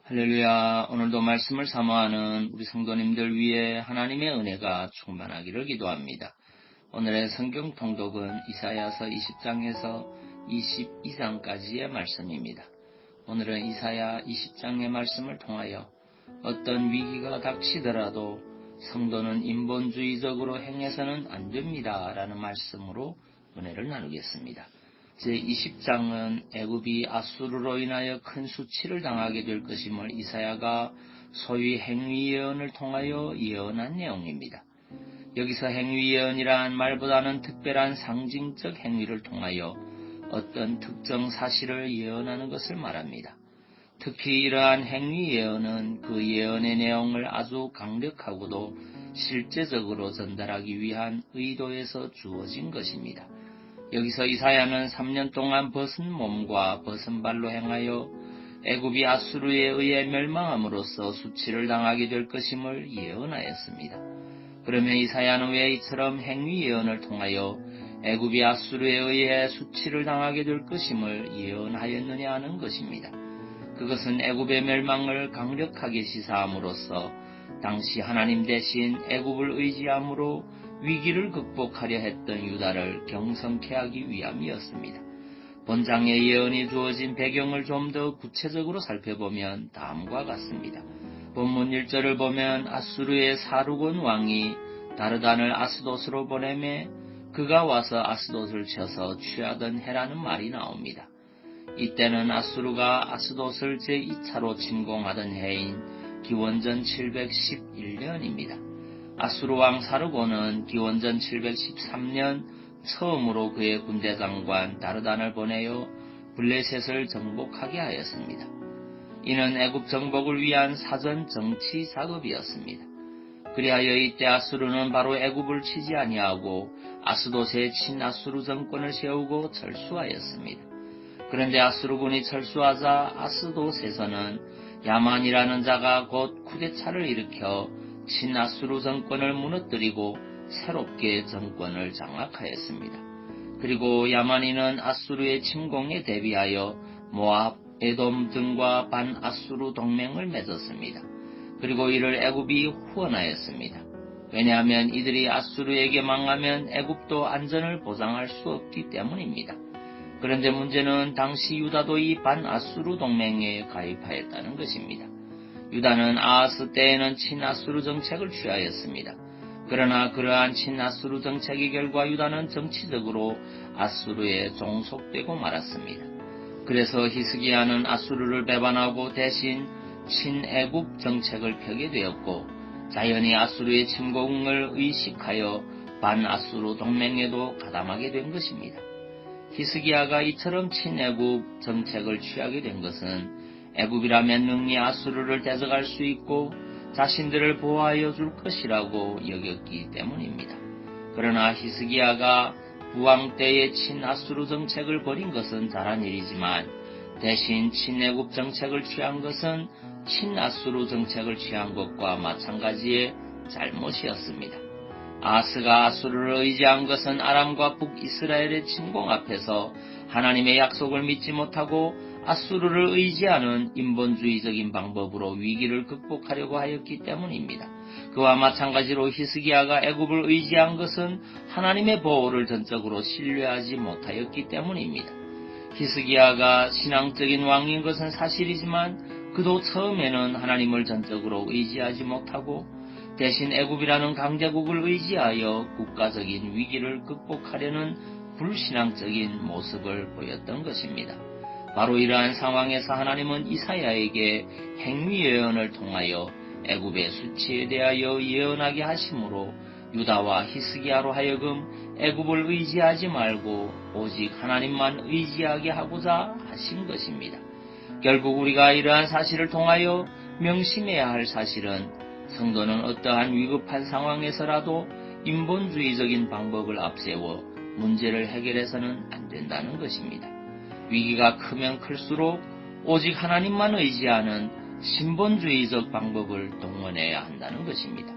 할렐루야. 오늘도 말씀을 사모하는 우리 성도님들 위해 하나님의 은혜가 충만하기를 기도합니다. 오늘의 성경 통독은 이사야서 20장에서 22장까지의 말씀입니다. 오늘은 이사야 20장의 말씀을 통하여 어떤 위기가 닥치더라도 성도는 인본주의적으로 행해서는 안 됩니다 라는 말씀으로 은혜를 나누겠습니다. 제20장은 애굽이 아수르로 인하여 큰 수치를 당하게 될 것임을 이사야가 소위 행위 예언을 통하여 예언한 내용입니다. 여기서 행위 예언이란 말보다는 특별한 상징적 행위를 통하여 어떤 특정 사실을 예언하는 것을 말합니다. 특히 이러한 행위 예언은 그 예언의 내용을 아주 강력하고도 실제적으로 전달하기 위한 의도에서 주어진 것입니다. 여기서 이사야는 3년 동안 벗은 몸과 벗은 발로 행하여 애굽이 아수르에 의해 멸망함으로써 수치를 당하게 될 것임을 예언하였습니다. 그러면 이사야는 왜 이처럼 행위 예언을 통하여 애굽이 아수르에 의해 수치를 당하게 될 것임을 예언하였느냐 하는 것입니다. 그것은 애굽의 멸망을 강력하게 시사함으로써 당시 하나님 대신 애굽을 의지함으로 위기를 극복하려 했던 유다를 경성케 하기 위함이었습니다. 본장의 예언이 주어진 배경을 좀 더 구체적으로 살펴보면 다음과 같습니다. 본문 1절을 보면 아수르의 사르곤 왕이 다르단을 아스돗으로 보내매 그가 와서 아스돗을 쳐서 취하던 해라는 말이 나옵니다. 이때는 아수르가 아스돗을 제2차로 침공하던 해인 기원전 711년입니다. 아수르 왕 사르곤은 기원전 713년 처음으로 그의 군대 장관 다르단을 보내어 블레셋을 정복하게 하였습니다. 이는 애굽 정복을 위한 사전 정치 작업이었습니다. 그리하여 이때 아수르는 바로 애굽을 치지 아니하고 아스돗에 친아수르 정권을 세우고 철수하였습니다. 그런데 아수르군이 철수하자 아스돗에서는 야만이라는 자가 곧 쿠데타를 일으켜 친아수르 정권을 무너뜨리고 새롭게 정권을 장악하였습니다. 그리고 야만인은 아수르의 침공에 대비하여 모압, 에돔 등과 반아수르 동맹을 맺었습니다. 그리고 이를 애굽이 후원하였습니다. 왜냐하면 이들이 아수르에게 망하면 애굽도 안전을 보장할 수 없기 때문입니다. 그런데 문제는 당시 유다도 이 반아수르 동맹에 가입하였다는 것입니다. 유다는 아하스 때에는 친아수르 정책을 취하였습니다. 그러나 그러한 친아수르 정책의 결과 유다는 정치적으로 아수르에 종속되고 말았습니다. 그래서 히스기야는 아수르를 배반하고 대신 친애굽 정책을 펴게 되었고 자연히 아수르의 침공을 의식하여 반아수르 동맹에도 가담하게 된 것입니다. 히스기야가 이처럼 친애굽 정책을 취하게 된 것은 애굽이라면 능히 아수르를 대적할 수 있고 자신들을 보호하여 줄 것이라고 여겼기 때문입니다. 그러나 히스기야가 부왕 때의 친아수르 정책을 벌인 것은 잘한 일이지만 대신 친애굽 정책을 취한 것은 친아수르 정책을 취한 것과 마찬가지의 잘못이었습니다. 아하스가 아수르를 의지한 것은 아람과 북이스라엘의 침공 앞에서 하나님의 약속을 믿지 못하고 아수르를 의지하는 인본주의적인 방법으로 위기를 극복하려고 하였기 때문입니다. 그와 마찬가지로 히스기야가 애굽을 의지한 것은 하나님의 보호를 전적으로 신뢰하지 못하였기 때문입니다. 히스기야가 신앙적인 왕인 것은 사실이지만 그도 처음에는 하나님을 전적으로 의지하지 못하고 대신 애굽이라는 강대국을 의지하여 국가적인 위기를 극복하려는 불신앙적인 모습을 보였던 것입니다. 바로 이러한 상황에서 하나님은 이사야에게 행위 예언을 통하여 애굽의 수치에 대하여 예언하게 하심으로 유다와 히스기야로 하여금 애굽을 의지하지 말고 오직 하나님만 의지하게 하고자 하신 것입니다. 결국 우리가 이러한 사실을 통하여 명심해야 할 사실은 성도는 어떠한 위급한 상황에서라도 인본주의적인 방법을 앞세워 문제를 해결해서는 안 된다는 것입니다. 위기가 크면 클수록 오직 하나님만 의지하는 신본주의적 방법을 동원해야 한다는 것입니다.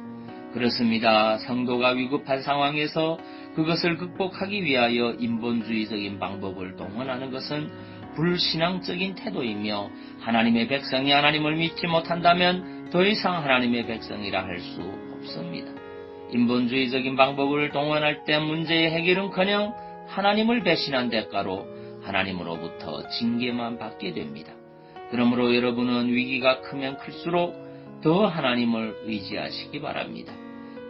그렇습니다. 성도가 위급한 상황에서 그것을 극복하기 위하여 인본주의적인 방법을 동원하는 것은 불신앙적인 태도이며 하나님의 백성이 하나님을 믿지 못한다면 더 이상 하나님의 백성이라 할 수 없습니다. 인본주의적인 방법을 동원할 때 문제의 해결은커녕 하나님을 배신한 대가로 하나님으로부터 징계만 받게 됩니다. 그러므로 여러분은 위기가 크면 클수록 더 하나님을 의지하시기 바랍니다.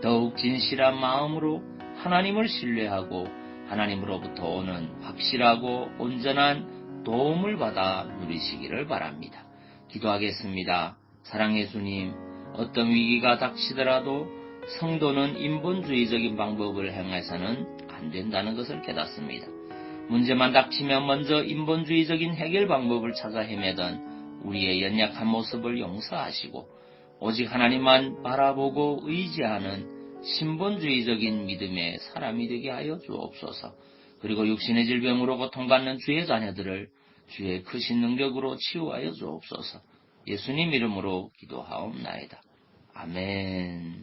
더욱 진실한 마음으로 하나님을 신뢰하고 하나님으로부터 오는 확실하고 온전한 도움을 받아 누리시기를 바랍니다. 기도하겠습니다. 사랑의 주님, 어떤 위기가 닥치더라도 성도는 인본주의적인 방법을 행해서는 안 된다는 것을 깨닫습니다. 문제만 닥치면 먼저 인본주의적인 해결 방법을 찾아 헤매던 우리의 연약한 모습을 용서하시고 오직 하나님만 바라보고 의지하는 신본주의적인 믿음의 사람이 되게 하여 주옵소서. 그리고 육신의 질병으로 고통받는 주의 자녀들을 주의 크신 능력으로 치유하여 주옵소서. 예수님 이름으로 기도하옵나이다. 아멘.